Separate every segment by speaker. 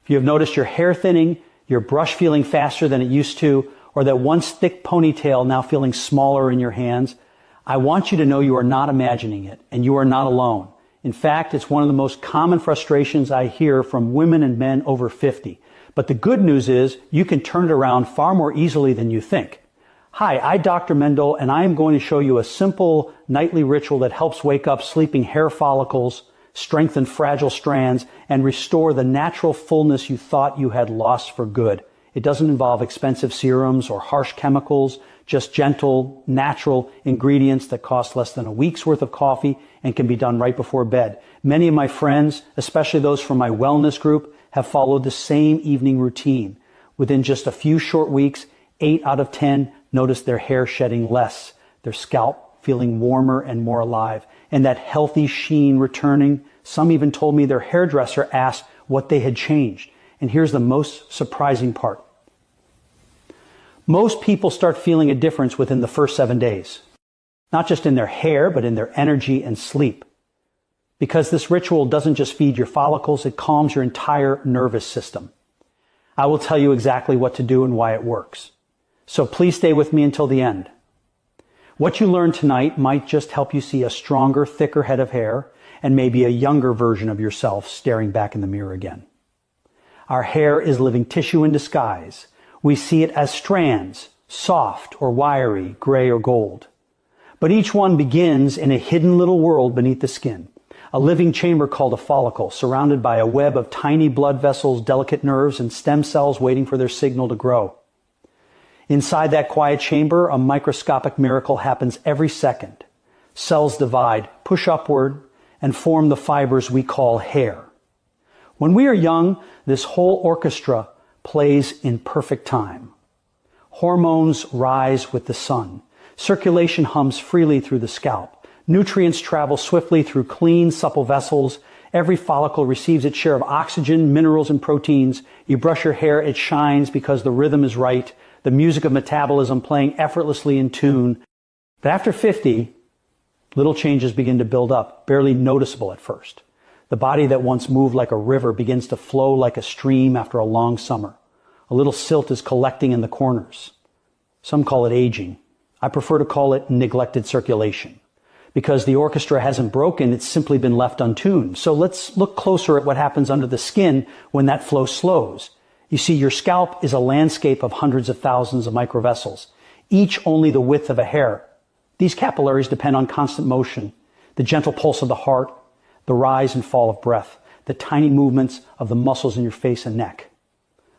Speaker 1: If you have noticed your hair thinning, your brush feeling faster than it used to, or that once thick ponytail now feeling smaller in your hands, I want you to know you are not imagining it, and you are not alone. In fact, it's one of the most common frustrations I hear from women and men over 50. But the good news is you can turn it around far more easily than you think. Hi, I'm Dr. Mandell, and I am going to show you a simple nightly ritual that helps wake up sleeping hair follicles, strengthen fragile strands, and restore the natural fullness you thought you had lost for good. It doesn't involve expensive serums or harsh chemicals, just gentle, natural ingredients that cost less than a week's worth of coffee and can be done right before bed. Many of my friends, especially those from my wellness group, have followed the same evening routine. Within just a few short weeks, 8 out of 10 noticed their hair shedding less, their scalp feeling warmer and more alive, and that healthy sheen returning. Some even told me their hairdresser asked what they had changed. And here's the most surprising part. Most people start feeling a difference within the first 7 days. Not just in their hair, but in their energy and sleep. Because this ritual doesn't just feed your follicles, it calms your entire nervous system. I will tell you exactly what to do and why it works. So please stay with me until the end. What you learn tonight might just help you see a stronger, thicker head of hair and maybe a younger version of yourself staring back in the mirror again. Our hair is living tissue in disguise. We see it as strands, soft or wiry, gray or gold. But each one begins in a hidden little world beneath the skin, a living chamber called a follicle, surrounded by a web of tiny blood vessels, delicate nerves, and stem cells waiting for their signal to grow. Inside that quiet chamber, a microscopic miracle happens every second. Cells divide, push upward, and form the fibers we call hair. When we are young, this whole orchestra plays in perfect time. Hormones rise with the sun. Circulation hums freely through the scalp. Nutrients travel swiftly through clean, supple vessels. Every follicle receives its share of oxygen, minerals, and proteins. You brush your hair, it shines because the rhythm is right. The music of metabolism playing effortlessly in tune. But after 50, little changes begin to build up, barely noticeable at first. The body that once moved like a river begins to flow like a stream after a long summer. A little silt is collecting in the corners. Some call it aging. I prefer to call it neglected circulation. Because the orchestra hasn't broken, it's simply been left untuned. So let's look closer at what happens under the skin when that flow slows. You see, your scalp is a landscape of hundreds of thousands of microvessels, each only the width of a hair. These capillaries depend on constant motion, the gentle pulse of the heart, the rise and fall of breath, the tiny movements of the muscles in your face and neck.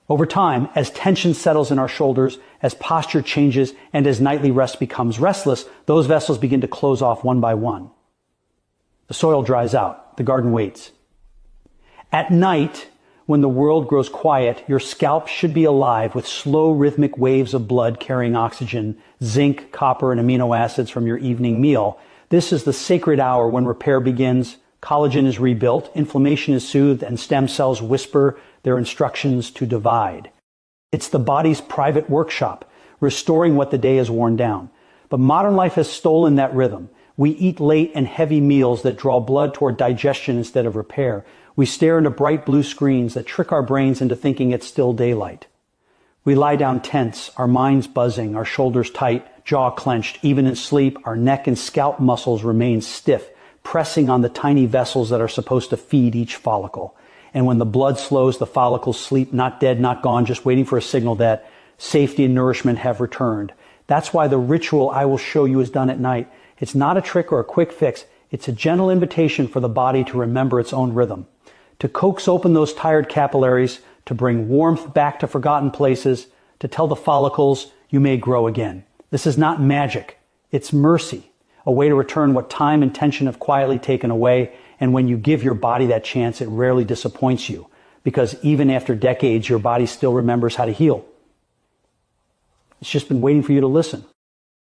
Speaker 1: Over time, as tension settles in our shoulders, as posture changes, and as nightly rest becomes restless, those vessels begin to close off one by one. The soil dries out. The garden waits. At night, when the world grows quiet, your scalp should be alive with slow rhythmic waves of blood carrying oxygen, zinc, copper, and amino acids from your evening meal. This is the sacred hour when repair begins, collagen is rebuilt, inflammation is soothed, and stem cells whisper their instructions to divide. It's the body's private workshop, restoring what the day has worn down. But modern life has stolen that rhythm. We eat late and heavy meals that draw blood toward digestion instead of repair. We stare into bright blue screens that trick our brains into thinking it's still daylight. We lie down tense, our minds buzzing, our shoulders tight, jaw clenched. Even in sleep, our neck and scalp muscles remain stiff, pressing on the tiny vessels that are supposed to feed each follicle. And when the blood slows, the follicles sleep, not dead, not gone, just waiting for a signal that safety and nourishment have returned. That's why the ritual I will show you is done at night. It's not a trick or a quick fix. It's a gentle invitation for the body to remember its own rhythm, to coax open those tired capillaries, to bring warmth back to forgotten places, to tell the follicles you may grow again. This is not magic. It's mercy, a way to return what time and tension have quietly taken away. And when you give your body that chance, it rarely disappoints you, because even after decades, your body still remembers how to heal. It's just been waiting for you to listen.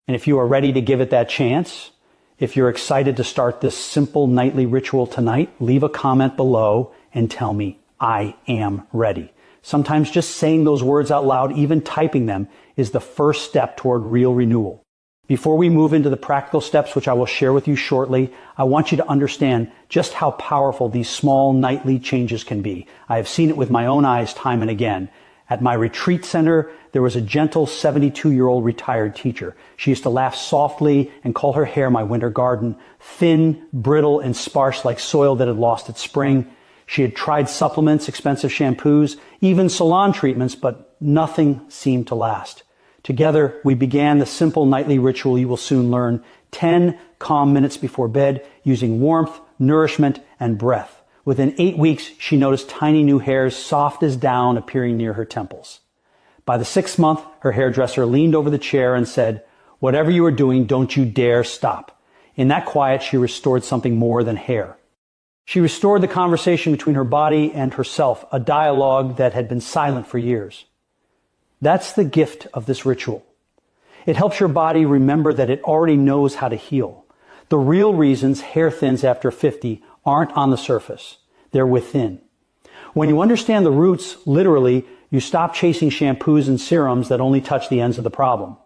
Speaker 1: And if you are ready to give it that chance, if you're excited to start this simple nightly ritual tonight, leave a comment below and tell me, I am ready. Sometimes just saying those words out loud, even typing them, is the first step toward real renewal. Before we move into the practical steps, which I will share with you shortly, I want you to understand just how powerful these small nightly changes can be. I have seen it with my own eyes time and again. At my retreat center, there was a gentle 72-year-old retired teacher. She used to laugh softly and call her hair my winter garden, thin, brittle, and sparse like soil that had lost its spring. She had tried supplements, expensive shampoos, even salon treatments, but nothing seemed to last. Together, we began the simple nightly ritual you will soon learn, 10 calm minutes before bed, using warmth, nourishment, and breath. Within 8 weeks, she noticed tiny new hairs, soft as down, appearing near her temples. By the 6th month, her hairdresser leaned over the chair and said, "Whatever you are doing, don't you dare stop." In that quiet, she restored something more than hair. She restored the conversation between her body and herself, a dialogue that had been silent for years. That's the gift of this ritual. It helps your body remember that it already knows how to heal. The real reasons hair thins after 50 aren't on the surface. They're within. When you understand the roots, literally, you stop chasing shampoos and serums that only touch the ends of the problem.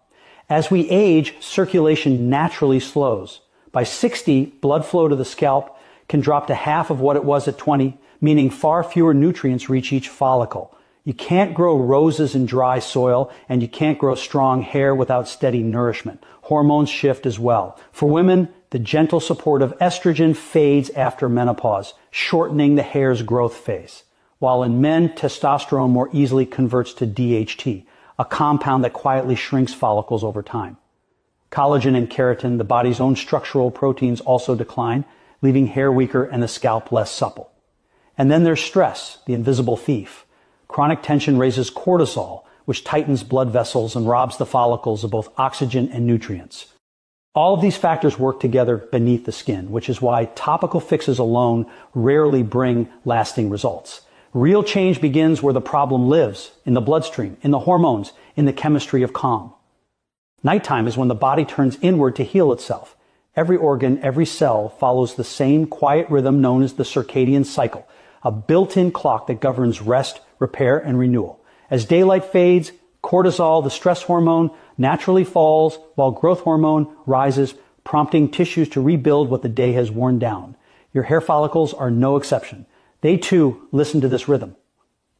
Speaker 1: As we age, circulation naturally slows. By 60, blood flow to the scalp can drop to half of what it was at 20, meaning far fewer nutrients reach each follicle. You can't grow roses in dry soil, and you can't grow strong hair without steady nourishment. Hormones shift as well. For women, the gentle support of estrogen fades after menopause, shortening the hair's growth phase. While in men, testosterone more easily converts to DHT, a compound that quietly shrinks follicles over time. Collagen and keratin, the body's own structural proteins, also decline, leaving hair weaker and the scalp less supple. And then there's stress, the invisible thief. Chronic tension raises cortisol, which tightens blood vessels and robs the follicles of both oxygen and nutrients. All of these factors work together beneath the skin, which is why topical fixes alone rarely bring lasting results. Real change begins where the problem lives, in the bloodstream, in the hormones, in the chemistry of calm. Nighttime is when the body turns inward to heal itself. Every organ, every cell follows the same quiet rhythm known as the circadian cycle, a built-in clock that governs rest, repair, and renewal. As daylight fades, cortisol, the stress hormone, naturally falls while growth hormone rises, prompting tissues to rebuild what the day has worn down. Your hair follicles are no exception. They too listen to this rhythm.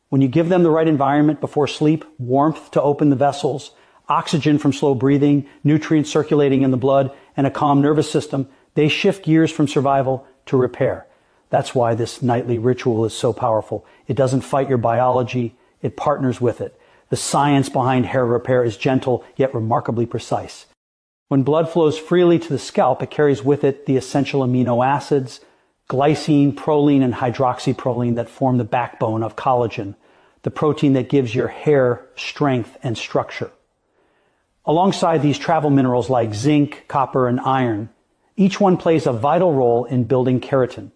Speaker 1: When you give them the right environment before sleep, warmth to open the vessels, oxygen from slow breathing, nutrients circulating in the blood, and a calm nervous system, they shift gears from survival to repair. That's why this nightly ritual is so powerful. It doesn't fight your biology, it partners with it. The science behind hair repair is gentle, yet remarkably precise. When blood flows freely to the scalp, it carries with it the essential amino acids, glycine, proline, and hydroxyproline that form the backbone of collagen, the protein that gives your hair strength and structure. Alongside these travel minerals like zinc, copper, and iron, each one plays a vital role in building keratin.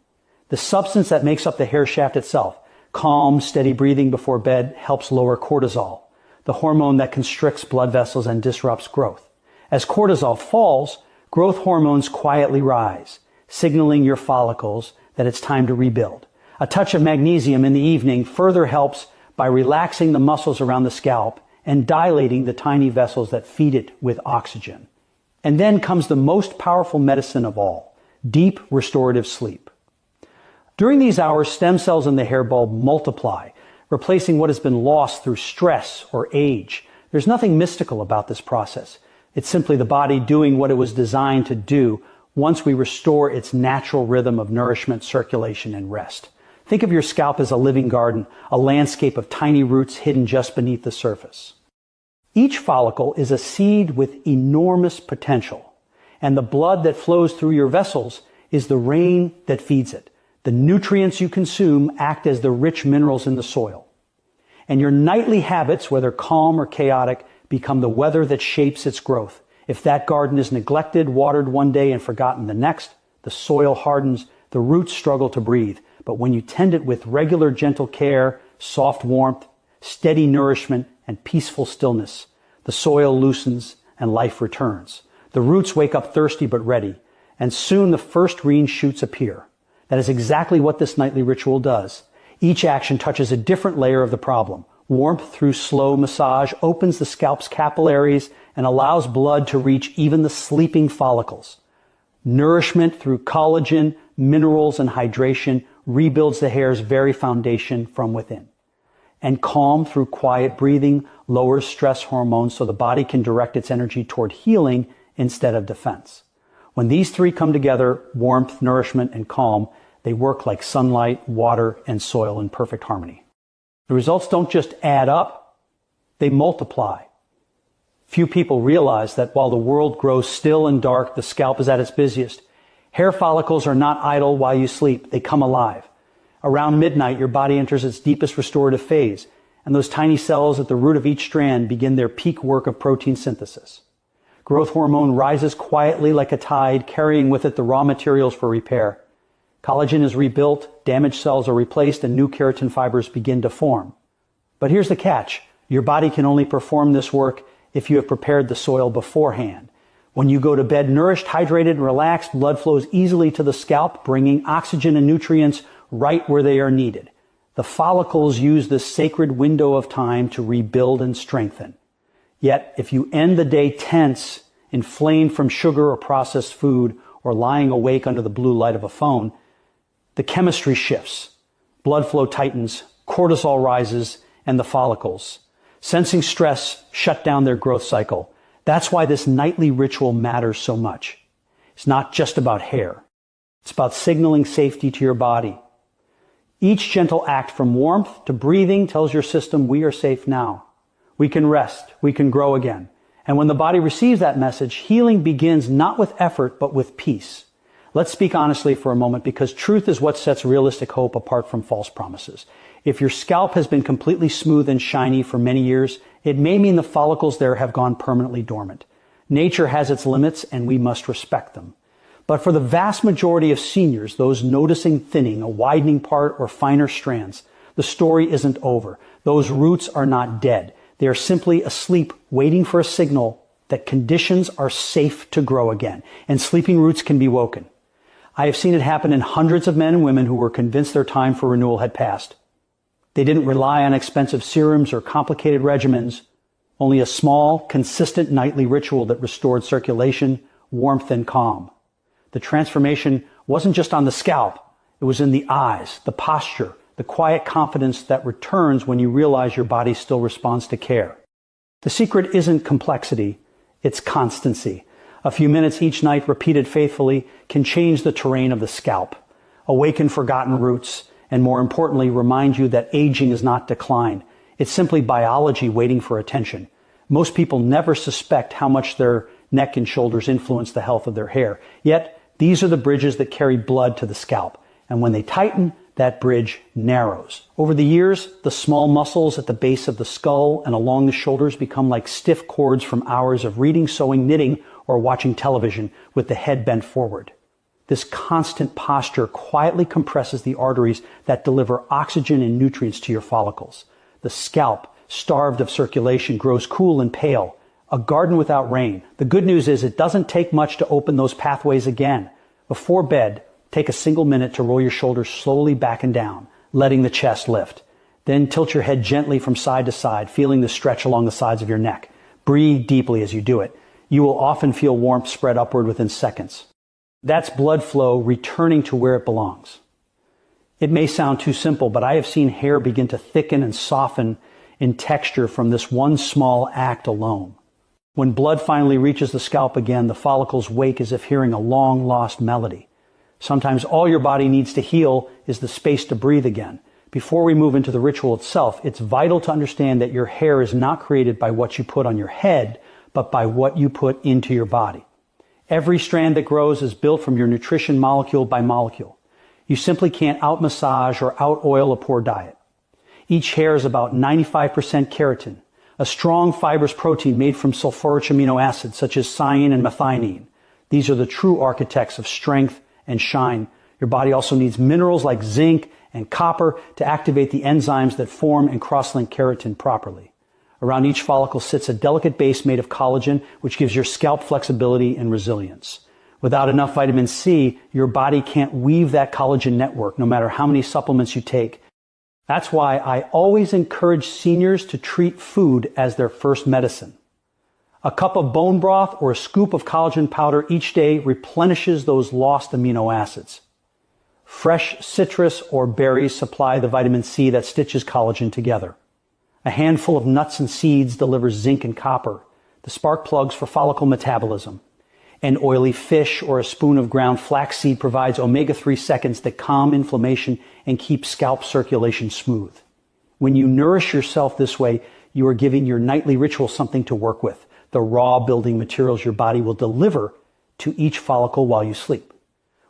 Speaker 1: The substance that makes up the hair shaft itself. Calm, steady breathing before bed helps lower cortisol, the hormone that constricts blood vessels and disrupts growth. As cortisol falls, growth hormones quietly rise, signaling your follicles that it's time to rebuild. A touch of magnesium in the evening further helps by relaxing the muscles around the scalp and dilating the tiny vessels that feed it with oxygen. And then comes the most powerful medicine of all, deep restorative sleep. During these hours, stem cells in the hair bulb multiply, replacing what has been lost through stress or age. There's nothing mystical about this process. It's simply the body doing what it was designed to do once we restore its natural rhythm of nourishment, circulation, and rest. Think of your scalp as a living garden, a landscape of tiny roots hidden just beneath the surface. Each follicle is a seed with enormous potential, and the blood that flows through your vessels is the rain that feeds it. The nutrients you consume act as the rich minerals in the soil. And your nightly habits, whether calm or chaotic, become the weather that shapes its growth. If that garden is neglected, watered one day and forgotten the next, the soil hardens, the roots struggle to breathe. But when you tend it with regular gentle care, soft warmth, steady nourishment, and peaceful stillness, the soil loosens and life returns. The roots wake up thirsty but ready, and soon the first green shoots appear. That is exactly what this nightly ritual does. Each action touches a different layer of the problem, Warmth through slow massage opens the scalp's capillaries and allows blood to reach even the sleeping follicles. Nourishment through collagen, minerals, and hydration rebuilds the hair's very foundation from within. And calm through quiet breathing lowers stress hormones so the body can direct its energy toward healing instead of defense. When these three come together, warmth, nourishment, and calm, they work like sunlight, water, and soil in perfect harmony. The results don't just add up, they multiply. Few people realize that while the world grows still and dark, the scalp is at its busiest. Hair follicles are not idle while you sleep, they come alive. Around midnight, your body enters its deepest restorative phase, and those tiny cells at the root of each strand begin their peak work of protein synthesis. Growth hormone rises quietly like a tide, carrying with it the raw materials for repair. Collagen is rebuilt, damaged cells are replaced, and new keratin fibers begin to form. But here's the catch. Your body can only perform this work if you have prepared the soil beforehand. When you go to bed nourished, hydrated, and relaxed, blood flows easily to the scalp, bringing oxygen and nutrients right where they are needed. The follicles use this sacred window of time to rebuild and strengthen. Yet, if you end the day tense, inflamed from sugar or processed food, or lying awake under the blue light of a phone, the chemistry shifts. Blood flow tightens, cortisol rises, and the follicles, sensing stress, shut down their growth cycle. That's why this nightly ritual matters so much. It's not just about hair. It's about signaling safety to your body. Each gentle act from warmth to breathing tells your system we are safe now. We can rest. We can grow again. And when the body receives that message, healing begins not with effort, but with peace. Let's speak honestly for a moment, because truth is what sets realistic hope apart from false promises. If your scalp has been completely smooth and shiny for many years, it may mean the follicles there have gone permanently dormant. Nature has its limits, and we must respect them. But for the vast majority of seniors, those noticing thinning, a widening part, or finer strands, the story isn't over. Those roots are not dead. They are simply asleep, waiting for a signal that conditions are safe to grow again, and sleeping roots can be woken. I have seen it happen in hundreds of men and women who were convinced their time for renewal had passed. They didn't rely on expensive serums or complicated regimens, only a small, consistent nightly ritual that restored circulation, warmth, and calm. The transformation wasn't just on the scalp. It was in the eyes, the posture, the quiet confidence that returns when you realize your body still responds to care. The secret isn't complexity, it's constancy. A few minutes each night repeated faithfully can change the terrain of the scalp, awaken forgotten roots, and more importantly, remind you that aging is not decline. It's simply biology waiting for attention. Most people never suspect how much their neck and shoulders influence the health of their hair. Yet, these are the bridges that carry blood to the scalp. And when they tighten, that bridge narrows. Over the years, the small muscles at the base of the skull and along the shoulders become like stiff cords from hours of reading, sewing, knitting, or watching television with the head bent forward. This constant posture quietly compresses the arteries that deliver oxygen and nutrients to your follicles. The scalp, starved of circulation, grows cool and pale, a garden without rain. The good news is it doesn't take much to open those pathways again. Before bed, take a single minute to roll your shoulders slowly back and down, letting the chest lift. Then tilt your head gently from side to side, feeling the stretch along the sides of your neck. Breathe deeply as you do it. You will often feel warmth spread upward within seconds. That's blood flow returning to where it belongs. It may sound too simple, but I have seen hair begin to thicken and soften in texture from this one small act alone. When blood finally reaches the scalp again, the follicles wake as if hearing a long-lost melody. Sometimes all your body needs to heal is the space to breathe again. Before we move into the ritual itself, it's vital to understand that your hair is not created by what you put on your head, but by what you put into your body. Every strand that grows is built from your nutrition molecule by molecule. You simply can't out-massage or out-oil a poor diet. Each hair is about 95% keratin, a strong fibrous protein made from sulfurous amino acids such as cyan and methionine. These are the true architects of strength and shine. Your body also needs minerals like zinc and copper to activate the enzymes that form and cross-link keratin properly. Around each follicle sits a delicate base made of collagen, which gives your scalp flexibility and resilience. Without enough vitamin C, your body can't weave that collagen network, no matter how many supplements you take. That's why I always encourage seniors to treat food as their first medicine. A cup of bone broth or a scoop of collagen powder each day replenishes those lost amino acids. Fresh citrus or berries supply the vitamin C that stitches collagen together. A handful of nuts and seeds delivers zinc and copper, the spark plugs for follicle metabolism. An oily fish or a spoon of ground flaxseed provides omega-3 seconds that calm inflammation and keep scalp circulation smooth. When you nourish yourself this way, you are giving your nightly ritual something to work with, the raw building materials your body will deliver to each follicle while you sleep.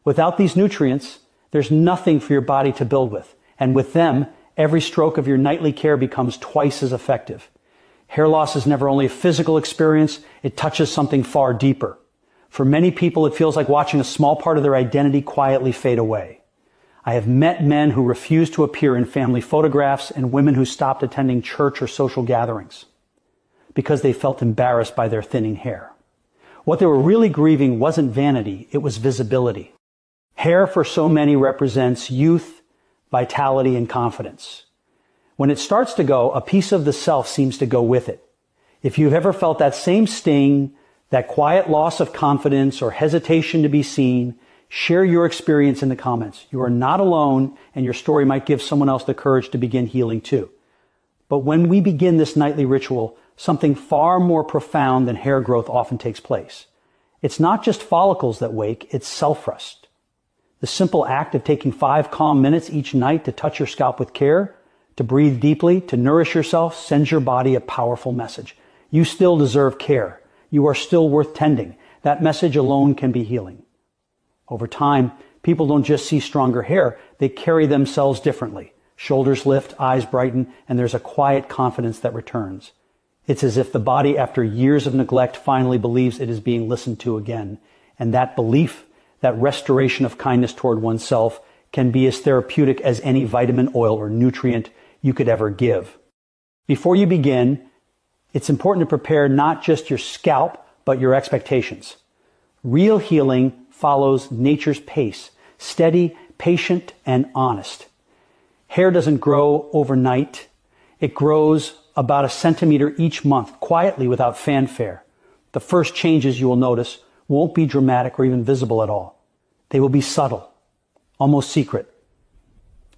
Speaker 1: Without these nutrients, there's nothing for your body to build with, and with them, every stroke of your nightly care becomes twice as effective. Hair loss is never only a physical experience, it touches something far deeper. For many people, it feels like watching a small part of their identity quietly fade away. I have met men who refused to appear in family photographs and women who stopped attending church or social gatherings because they felt embarrassed by their thinning hair. What they were really grieving wasn't vanity, it was visibility. Hair for so many represents youth, vitality, and confidence. When it starts to go, a piece of the self seems to go with it. If you've ever felt that same sting, that quiet loss of confidence or hesitation to be seen, share your experience in the comments. You are not alone, and your story might give someone else the courage to begin healing too. But when we begin this nightly ritual, something far more profound than hair growth often takes place. It's not just follicles that wake, it's self-rest. The simple act of taking 5 calm minutes each night to touch your scalp with care, to breathe deeply, to nourish yourself, sends your body a powerful message. You still deserve care. You are still worth tending. That message alone can be healing. Over time, people don't just see stronger hair, they carry themselves differently. Shoulders lift, eyes brighten, and there's a quiet confidence that returns. It's as if the body, after years of neglect, finally believes it is being listened to again. And that belief, that restoration of kindness toward oneself, can be as therapeutic as any vitamin, oil, or nutrient you could ever give. Before you begin, it's important to prepare not just your scalp, but your expectations. Real healing follows nature's pace, steady, patient, and honest. Hair doesn't grow overnight. It grows about 1 centimeter each month, quietly without fanfare. The first changes you will notice won't be dramatic or even visible at all. They will be subtle, almost secret.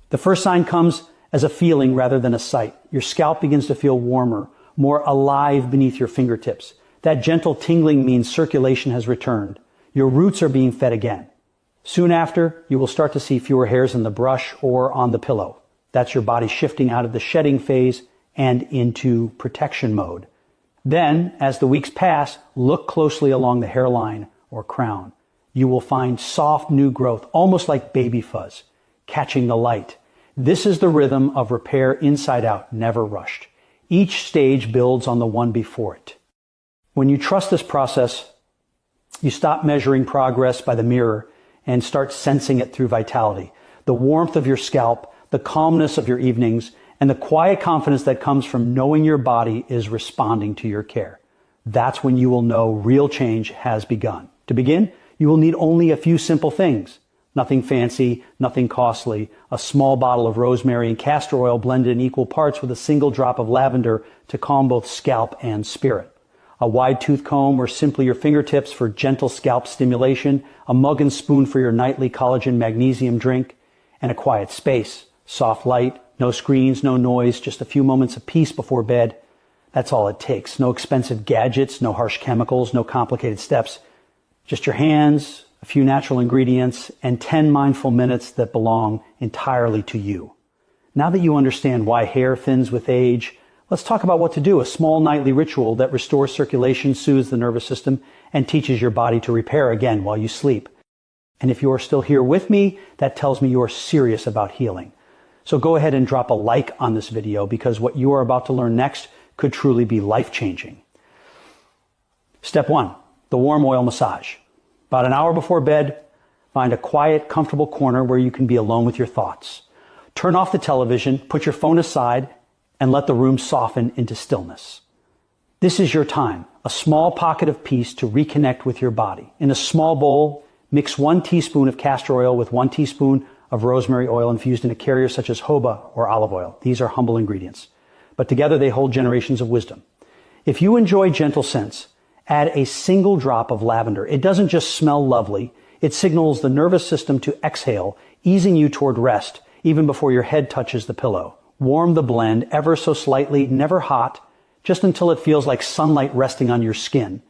Speaker 1: The first sign comes as a feeling rather than a sight. Your scalp begins to feel warmer, more alive beneath your fingertips. That gentle tingling means circulation has returned. Your roots are being fed again. Soon after, you will start to see fewer hairs in the brush or on the pillow. That's your body shifting out of the shedding phase and into protection mode. Then, as the weeks pass, look closely along the hairline or crown. You will find soft new growth, almost like baby fuzz, catching the light. This is the rhythm of repair inside out, never rushed. Each stage builds on the one before it. When you trust this process, you stop measuring progress by the mirror and start sensing it through vitality. The warmth of your scalp, the calmness of your evenings, and the quiet confidence that comes from knowing your body is responding to your care. That's when you will know real change has begun. To begin, you will need only a few simple things. Nothing fancy, nothing costly. A small bottle of rosemary and castor oil blended in equal parts with a single drop of lavender to calm both scalp and spirit. A wide tooth comb or simply your fingertips for gentle scalp stimulation, a mug and spoon for your nightly collagen magnesium drink, and a quiet space. Soft light, no screens, no noise, just a few moments of peace before bed. That's all it takes. No expensive gadgets, no harsh chemicals, no complicated steps. Just your hands, a few natural ingredients, and 10 mindful minutes that belong entirely to you. Now that you understand why hair thins with age, let's talk about what to do. A small nightly ritual that restores circulation, soothes the nervous system, and teaches your body to repair again while you sleep. And if you're still here with me, that tells me you're serious about healing. So go ahead and drop a like on this video because what you are about to learn next could truly be life-changing. Step 1, the warm oil massage. About an hour before bed, find a quiet, comfortable corner where you can be alone with your thoughts. Turn off the television, put your phone aside, and let the room soften into stillness. This is your time, a small pocket of peace to reconnect with your body. In a small bowl, mix 1 teaspoon of castor oil with 1 teaspoon of rosemary oil infused in a carrier such as jojoba or olive oil. These are humble ingredients, but together they hold generations of wisdom. If you enjoy gentle scents, add a single drop of lavender. It doesn't just smell lovely. It signals the nervous system to exhale, easing you toward rest, even before your head touches the pillow. Warm the blend ever so slightly, never hot, just until it feels like sunlight resting on your skin.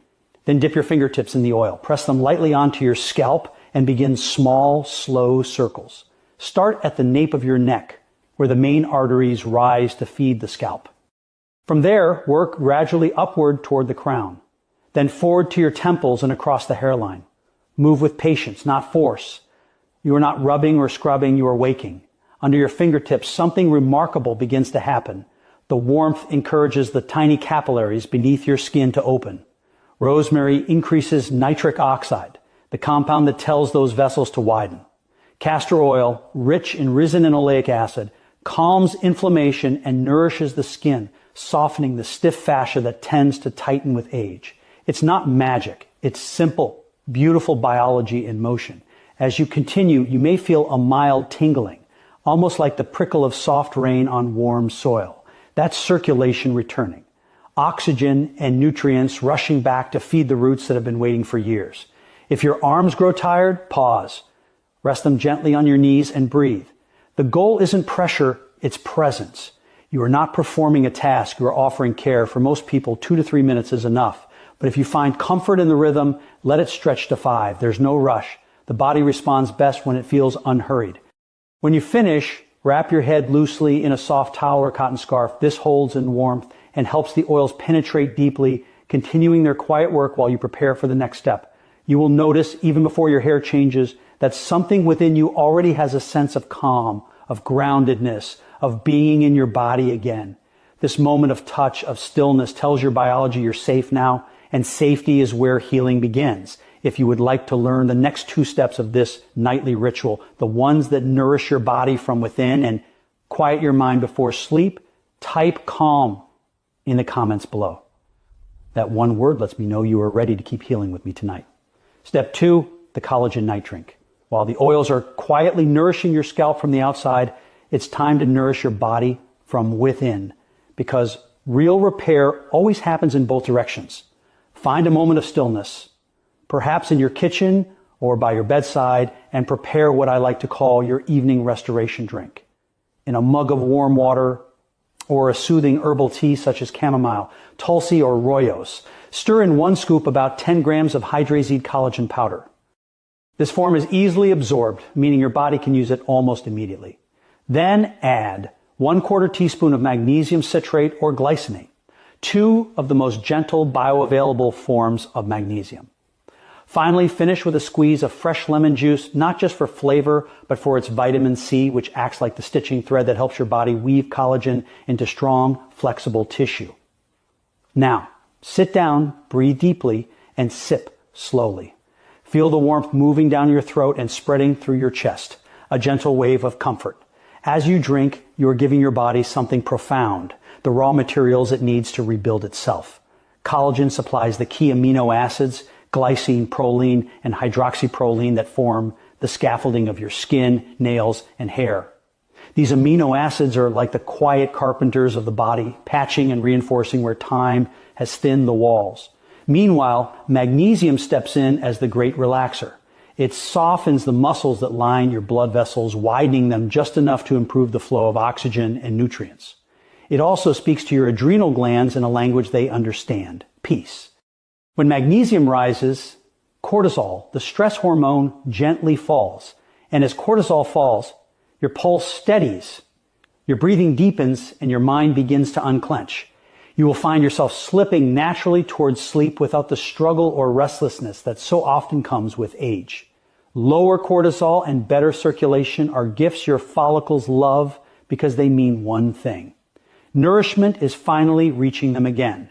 Speaker 1: Then dip your fingertips in the oil. Press them lightly onto your scalp and begin small, slow circles. Start at the nape of your neck, where the main arteries rise to feed the scalp. From there, work gradually upward toward the crown, then forward to your temples and across the hairline. Move with patience, not force. You are not rubbing or scrubbing, you are waking. Under your fingertips, something remarkable begins to happen. The warmth encourages the tiny capillaries beneath your skin to open. Rosemary increases nitric oxide, the compound that tells those vessels to widen. Castor oil, rich in resin and oleic acid, calms inflammation and nourishes the skin, softening the stiff fascia that tends to tighten with age. It's not magic. It's simple, beautiful biology in motion. As you continue, you may feel a mild tingling, almost like the prickle of soft rain on warm soil. That's circulation returning. Oxygen and nutrients rushing back to feed the roots that have been waiting for years. If your arms grow tired, pause. Rest them gently on your knees and breathe. The goal isn't pressure, it's presence. You are not performing a task, you are offering care. For most people, 2 to 3 minutes is enough. But if you find comfort in the rhythm, let it stretch to 5. There's no rush. The body responds best when it feels unhurried. When you finish, wrap your head loosely in a soft towel or cotton scarf. This holds in warmth and helps the oils penetrate deeply, continuing their quiet work while you prepare for the next step. You will notice, even before your hair changes, that something within you already has a sense of calm, of groundedness, of being in your body again. This moment of touch, of stillness, tells your biology you're safe now, and safety is where healing begins. If you would like to learn the next 2 steps of this nightly ritual, the ones that nourish your body from within and quiet your mind before sleep, type calm in the comments below. That one word lets me know you are ready to keep healing with me tonight. Step 2, the collagen night drink. While the oils are quietly nourishing your scalp from the outside, it's time to nourish your body from within, because real repair always happens in both directions. Find a moment of stillness, perhaps in your kitchen or by your bedside, and prepare what I like to call your evening restoration drink. In a mug of warm water or a soothing herbal tea such as chamomile, tulsi, or rooibos, stir in 1 scoop about 10 grams of hydrazine collagen powder. This form is easily absorbed, meaning your body can use it almost immediately. Then add 1/4 teaspoon of magnesium citrate or glycinate, 2 of the most gentle bioavailable forms of magnesium. Finally, finish with a squeeze of fresh lemon juice, not just for flavor, but for its vitamin C, which acts like the stitching thread that helps your body weave collagen into strong, flexible tissue. Now, sit down, breathe deeply, and sip slowly. Feel the warmth moving down your throat and spreading through your chest, a gentle wave of comfort. As you drink, you are giving your body something profound, the raw materials it needs to rebuild itself. Collagen supplies the key amino acids, glycine, proline, and hydroxyproline, that form the scaffolding of your skin, nails, and hair. These amino acids are like the quiet carpenters of the body, patching and reinforcing where time has thinned the walls. Meanwhile, magnesium steps in as the great relaxer. It softens the muscles that line your blood vessels, widening them just enough to improve the flow of oxygen and nutrients. It also speaks to your adrenal glands in a language they understand: peace. When magnesium rises, cortisol, the stress hormone, gently falls. And as cortisol falls, your pulse steadies, your breathing deepens, and your mind begins to unclench. You will find yourself slipping naturally towards sleep without the struggle or restlessness that so often comes with age. Lower cortisol and better circulation are gifts your follicles love because they mean one thing: nourishment is finally reaching them again.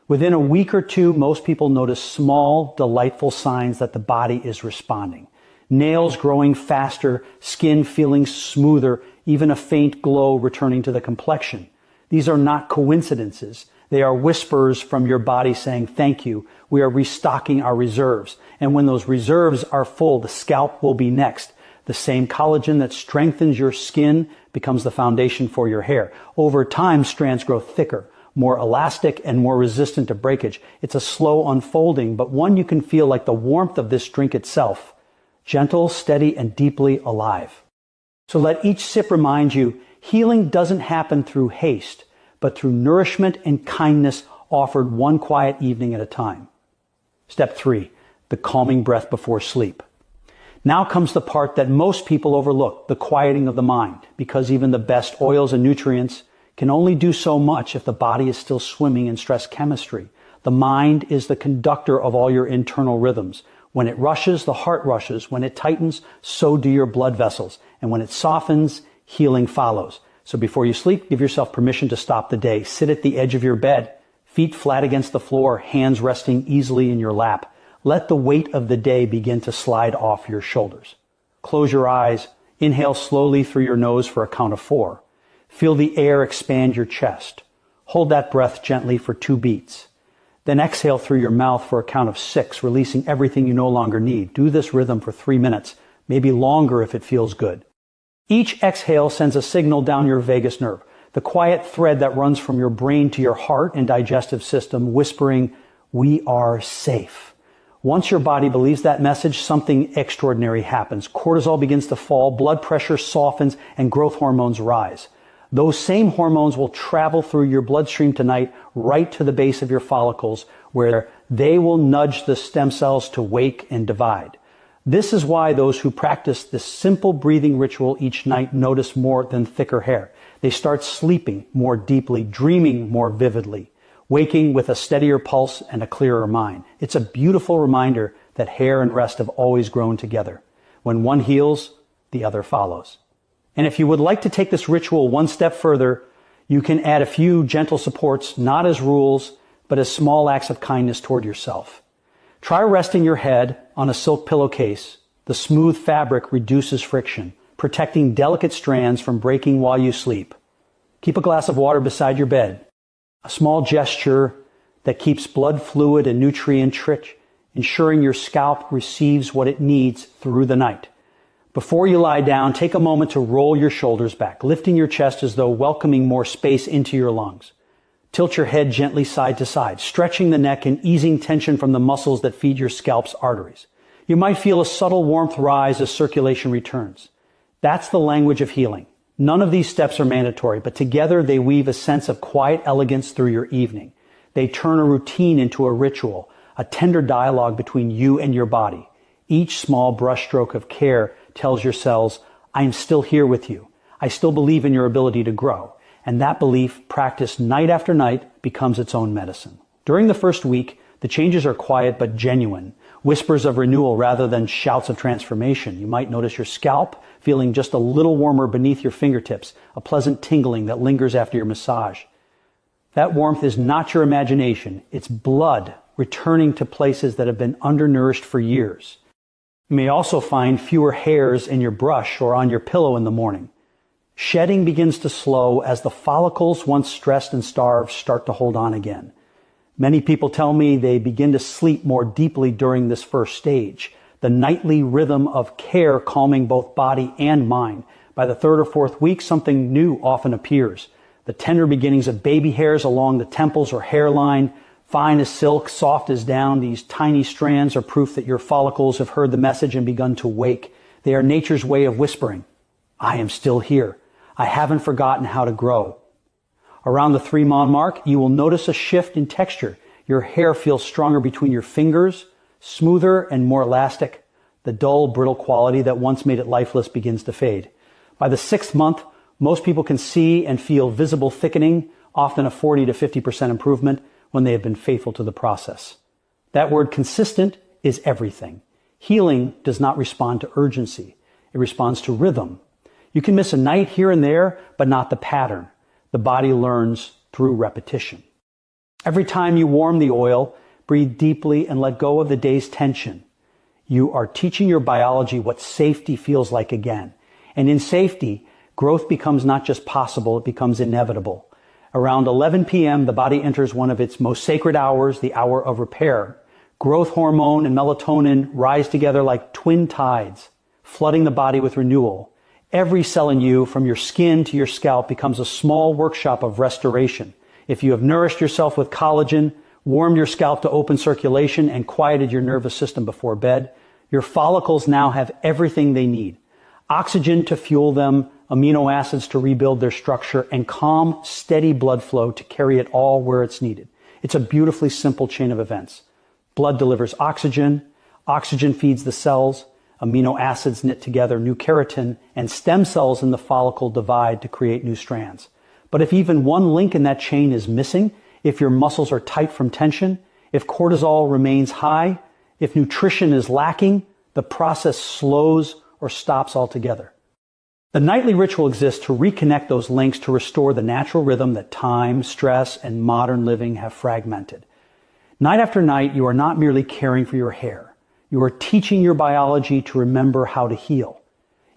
Speaker 1: Within a week or 2, most people notice small, delightful signs that the body is responding. Nails growing faster, skin feeling smoother, even a faint glow returning to the complexion. These are not coincidences. They are whispers from your body saying, thank you, we are restocking our reserves. And when those reserves are full, the scalp will be next. The same collagen that strengthens your skin becomes the foundation for your hair. Over time, strands grow thicker, more elastic, and more resistant to breakage. It's a slow unfolding, but one you can feel like the warmth of this drink itself. Gentle, steady, and deeply alive. So let each sip remind you, healing doesn't happen through haste, but through nourishment and kindness offered one quiet evening at a time. Step 3, the calming breath before sleep. Now comes the part that most people overlook, the quieting of the mind, because even the best oils and nutrients can only do so much if the body is still swimming in stress chemistry. The mind is the conductor of all your internal rhythms. When it rushes, the heart rushes. When it tightens, so do your blood vessels. And when it softens, healing follows. So before you sleep, give yourself permission to stop the day. Sit at the edge of your bed, feet flat against the floor, hands resting easily in your lap. Let the weight of the day begin to slide off your shoulders. Close your eyes. Inhale slowly through your nose for a count of 4. Feel the air expand your chest. Hold that breath gently for 2 beats. Then exhale through your mouth for a count of 6, releasing everything you no longer need. Do this rhythm for 3 minutes, maybe longer if it feels good. Each exhale sends a signal down your vagus nerve, the quiet thread that runs from your brain to your heart and digestive system, whispering, "We are safe." Once your body believes that message, something extraordinary happens. Cortisol begins to fall, blood pressure softens, and growth hormones rise. Those same hormones will travel through your bloodstream tonight right to the base of your follicles, where they will nudge the stem cells to wake and divide. This is why those who practice this simple breathing ritual each night notice more than thicker hair. They start sleeping more deeply, dreaming more vividly, waking with a steadier pulse and a clearer mind. It's a beautiful reminder that hair and rest have always grown together. When one heals, the other follows. And if you would like to take this ritual one step further, you can add a few gentle supports, not as rules, but as small acts of kindness toward yourself. Try resting your head on a silk pillowcase. The smooth fabric reduces friction, protecting delicate strands from breaking while you sleep. Keep a glass of water beside your bed. A small gesture that keeps blood fluid and nutrient rich, ensuring your scalp receives what it needs through the night. Before you lie down, take a moment to roll your shoulders back, lifting your chest as though welcoming more space into your lungs. Tilt your head gently side to side, stretching the neck and easing tension from the muscles that feed your scalp's arteries. You might feel a subtle warmth rise as circulation returns. That's the language of healing. None of these steps are mandatory, but together they weave a sense of quiet elegance through your evening. They turn a routine into a ritual, a tender dialogue between you and your body. Each small brushstroke of care tells your cells, I am still here with you. I still believe in your ability to grow. And that belief, practiced night after night, becomes its own medicine. During the first week, the changes are quiet but genuine, whispers of renewal rather than shouts of transformation. You might notice your scalp feeling just a little warmer beneath your fingertips, a pleasant tingling that lingers after your massage. That warmth is not your imagination. It's blood returning to places that have been undernourished for years. You may also find fewer hairs in your brush or on your pillow in the morning. Shedding begins to slow as the follicles, once stressed and starved, start to hold on again. Many people tell me they begin to sleep more deeply during this first stage, the nightly rhythm of care calming both body and mind. By the 3rd or 4th week, something new often appears. The tender beginnings of baby hairs along the temples or hairline, fine as silk, soft as down. These tiny strands are proof that your follicles have heard the message and begun to wake. They are nature's way of whispering, I am still here. I haven't forgotten how to grow. Around the 3-month mark, you will notice a shift in texture. Your hair feels stronger between your fingers, smoother and more elastic. The dull, brittle quality that once made it lifeless begins to fade. By the 6th month, most people can see and feel visible thickening, often a 40 to 50% improvement when they have been faithful to the process. That word consistent is everything. Healing does not respond to urgency. It responds to rhythm. You can miss a night here and there, but not the pattern. The body learns through repetition. Every time you warm the oil, breathe deeply and let go of the day's tension. You are teaching your biology what safety feels like again. And in safety, growth becomes not just possible, it becomes inevitable. Around 11 p.m., the body enters one of its most sacred hours, the hour of repair. Growth hormone and melatonin rise together like twin tides. flooding the body with renewal. Every cell in you, from your skin to your scalp, becomes a small workshop of restoration. If you have nourished yourself with collagen, warmed your scalp to open circulation, and quieted your nervous system before bed, your follicles now have everything they need. Oxygen to fuel them, amino acids to rebuild their structure, and calm, steady blood flow to carry it all where it's needed. It's a beautifully simple chain of events. Blood delivers oxygen, oxygen feeds the cells, amino acids knit together new keratin, and stem cells in the follicle divide to create new strands. But if even one link in that chain is missing, if your muscles are tight from tension, if cortisol remains high, if nutrition is lacking, the process slows or stops altogether. The nightly ritual exists to reconnect those links, to restore the natural rhythm that time, stress, and modern living have fragmented. Night after night, you are not merely caring for your hair. You are teaching your biology to remember how to heal.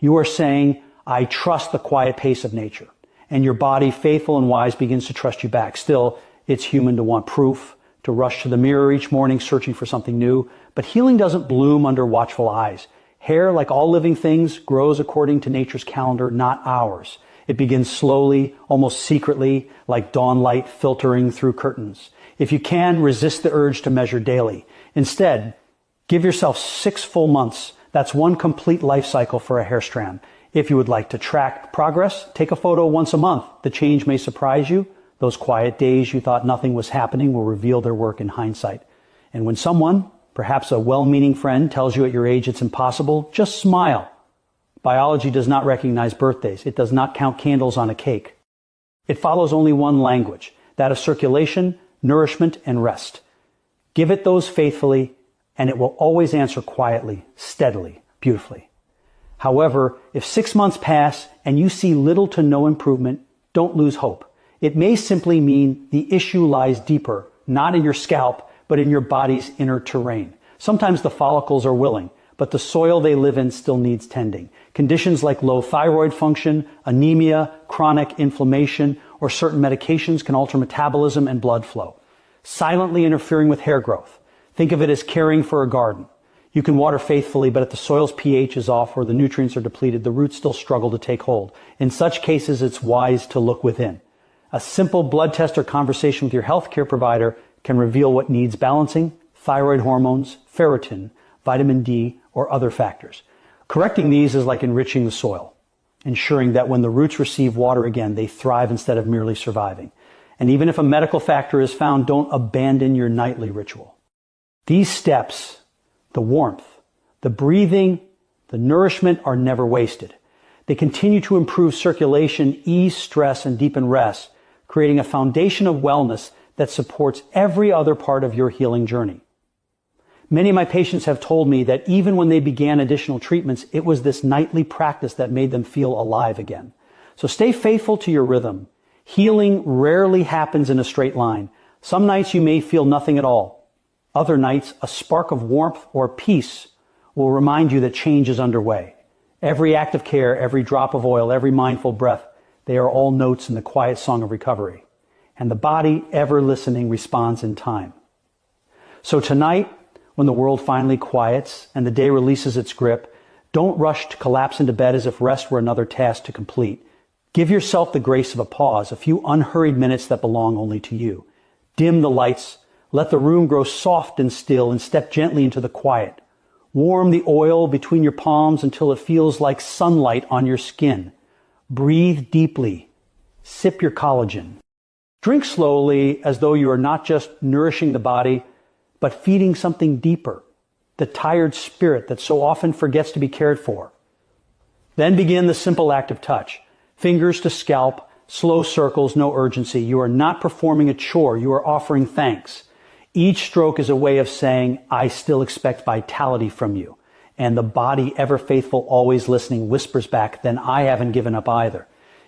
Speaker 1: You are saying, I trust the quiet pace of nature. And your body, faithful and wise, begins to trust you back. Still, it's human to want proof, to rush to the mirror each morning searching for something new. But healing doesn't bloom under watchful eyes. Hair, like all living things, grows according to nature's calendar, not ours. It begins slowly, almost secretly, like dawn light filtering through curtains. If you can, resist the urge to measure daily. Instead, give yourself 6 full months. That's one complete life cycle for a hair strand. If you would like to track progress, take a photo once a month. The change may surprise you. Those quiet days you thought nothing was happening will reveal their work in hindsight. And when someone, perhaps a well-meaning friend, tells you at your age it's impossible, just smile. Biology does not recognize birthdays. It does not count candles on a cake. It follows only one language, that of circulation, nourishment, and rest. Give it those faithfully, and it will always answer quietly, steadily, beautifully. However, if 6 months pass and you see little to no improvement, don't lose hope. It may simply mean the issue lies deeper, not in your scalp, but in your body's inner terrain. Sometimes the follicles are willing, but the soil they live in still needs tending. Conditions like low thyroid function, anemia, chronic inflammation, or certain medications can alter metabolism and blood flow, silently interfering with hair growth. Think of it as caring for a garden. You can water faithfully, but if the soil's pH is off or the nutrients are depleted, the roots still struggle to take hold. In such cases, it's wise to look within. A simple blood test or conversation with your healthcare provider can reveal what needs balancing: thyroid hormones, ferritin, vitamin D, or other factors. Correcting these is like enriching the soil, ensuring that when the roots receive water again, they thrive instead of merely surviving. And even if a medical factor is found, don't abandon your nightly ritual. These steps, the warmth, the breathing, the nourishment, are never wasted. They continue to improve circulation, ease stress, and deepen rest, creating a foundation of wellness that supports every other part of your healing journey. Many of my patients have told me that even when they began additional treatments, it was this nightly practice that made them feel alive again. So stay faithful to your rhythm. Healing rarely happens in a straight line. Some nights you may feel nothing at all. Other nights, a spark of warmth or peace will remind you that change is underway. Every act of care, every drop of oil, every mindful breath, they are all notes in the quiet song of recovery. And the body, ever listening, responds in time. So tonight, when the world finally quiets and the day releases its grip, don't rush to collapse into bed as if rest were another task to complete. Give yourself the grace of a pause, a few unhurried minutes that belong only to you. Dim the lights, let the room grow soft and still, and step gently into the quiet. Warm the oil between your palms until it feels like sunlight on your skin. Breathe deeply. Sip your collagen. Drink slowly, as though you are not just nourishing the body, but feeding something deeper, the tired spirit that so often forgets to be cared for. Then begin the simple act of touch. Fingers to scalp, slow circles, no urgency. You are not performing a chore. You are offering thanks. Each stroke is a way of saying, I still expect vitality from you. And the body, ever faithful, always listening, whispers back, then I haven't given up either.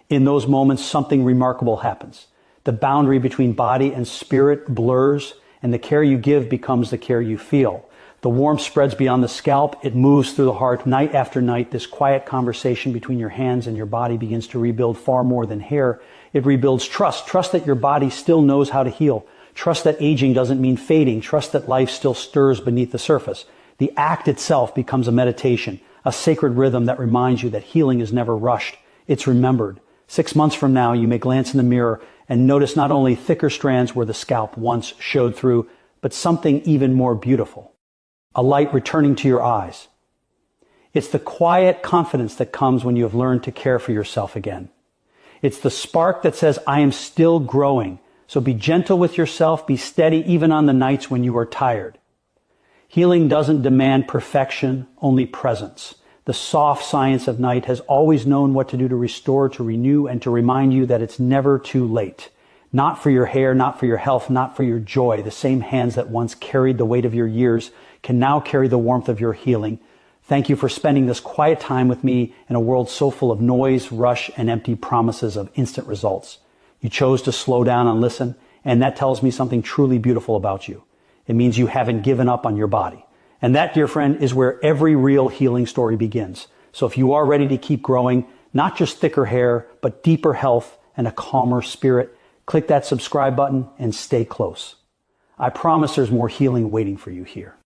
Speaker 1: In those moments, something remarkable happens. The boundary between body and spirit blurs, and the care you give becomes the care you feel. The warmth spreads beyond the scalp. It moves through the heart. Night after night, this quiet conversation between your hands and your body begins to rebuild far more than hair. It rebuilds trust. Trust that your body still knows how to heal. Trust that aging doesn't mean fading. Trust that life still stirs beneath the surface. The act itself becomes a meditation, a sacred rhythm that reminds you that healing is never rushed. It's remembered. 6 months from now, you may glance in the mirror and notice not only thicker strands where the scalp once showed through, but something even more beautiful. A light returning to your eyes. It's the quiet confidence that comes when you have learned to care for yourself again. It's the spark that says, I am still growing. So be gentle with yourself, be steady even on the nights when you are tired. Healing doesn't demand perfection, only presence. The soft science of night has always known what to do to restore, to renew, and to remind you that it's never too late. Not for your hair, not for your health, not for your joy. The same hands that once carried the weight of your years can now carry the warmth of your healing. Thank you for spending this quiet time with me in a world so full of noise, rush, and empty promises of instant results. You chose to slow down and listen, and that tells me something truly beautiful about you. It means you haven't given up on your body. And that, dear friend, is where every real healing story begins. So if you are ready to keep growing, not just thicker hair, but deeper health and a calmer spirit, click that subscribe button and stay close. I promise there's more healing waiting for you here.